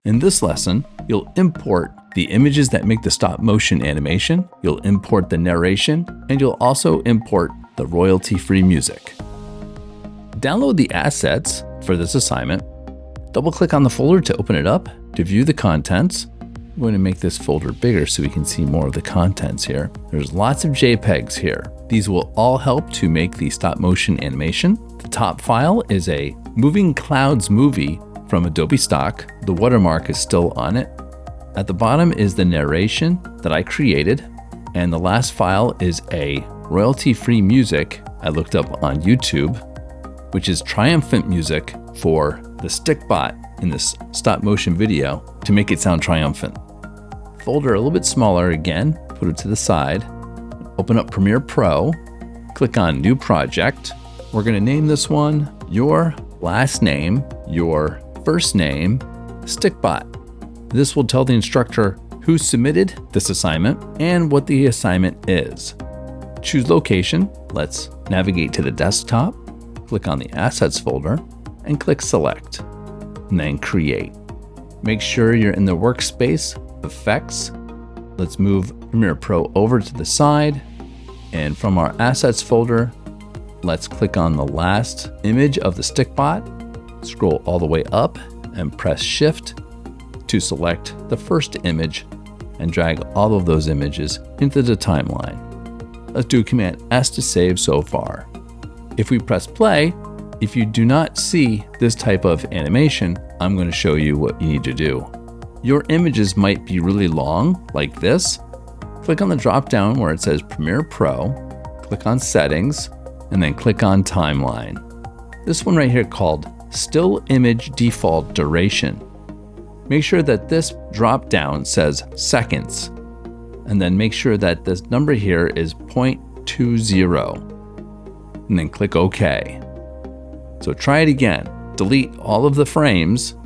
In this lesson, you'll import the images that make the stop motion animation, you'll import the narration, and you'll also import the royalty-free music. Download the assets for this assignment. Double-click on the folder to open it up. To view the contents, I'm going to make this folder bigger so we can see more of the contents here. There's lots of JPEGs here. These will all help to make the stop motion animation. The top file is a moving clouds movie from Adobe stock. The watermark is still on it. At the bottom is the narration that I created. And the last file is a royalty-free music I looked up on YouTube, which is triumphant music for the stick bot in this stop motion video to make it sound triumphant. Folder a little bit smaller again, put it to the side, open up Premiere Pro, click on New Project. We're going to name this one Your Last Name, Your First Name, Stickbot. This will tell the instructor who submitted this assignment and what the assignment is. Choose location. Let's navigate to the desktop, click on the Assets folder, and click Select, and then Create. Make sure you're in the Workspace, Effects. Let's move Premiere Pro over to the side, and from our Assets folder, let's click on the last image of the stickbot, scroll all the way up, and press Shift to select the first image and drag all of those images into the timeline. Let's do Command S to save so far. If we press play, if you do not see this type of animation, I'm going to show you what you need to do. Your images might be really long, like this. Click on the drop down where it says Premiere Pro, click on Settings, and then click on Timeline. This one right here called Still Image Default Duration. Make sure that this drop down says seconds, and then make sure that this number here is 0.20, and then click OK. So try it again. Delete all of the frames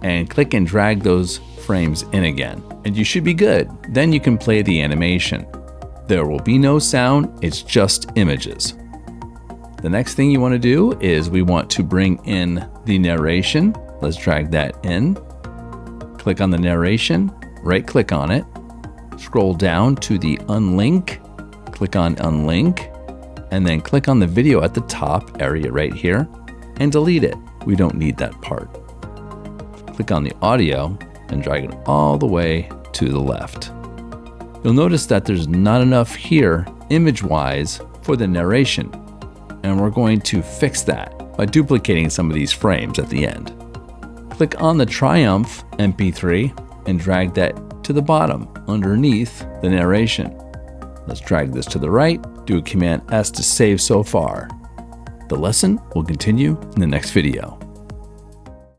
and click and drag those frames in again, and you should be good. Then you can play the animation. There will be no sound, it's just images. The next thing you want to do is we want to bring in the narration. Let's drag that in. Click on the narration, right click on it, scroll down to the unlink, click on unlink, and then click on the video at the top area right here and delete it. We don't need that part. Click on the audio and drag it all the way to the left. You'll notice that there's not enough here image-wise for the narration, and we're going to fix that by duplicating some of these frames at the end. Click on the Triumph MP3 and drag that to the bottom underneath the narration. Let's drag this to the right, do Command S to save so far. The lesson will continue in the next video.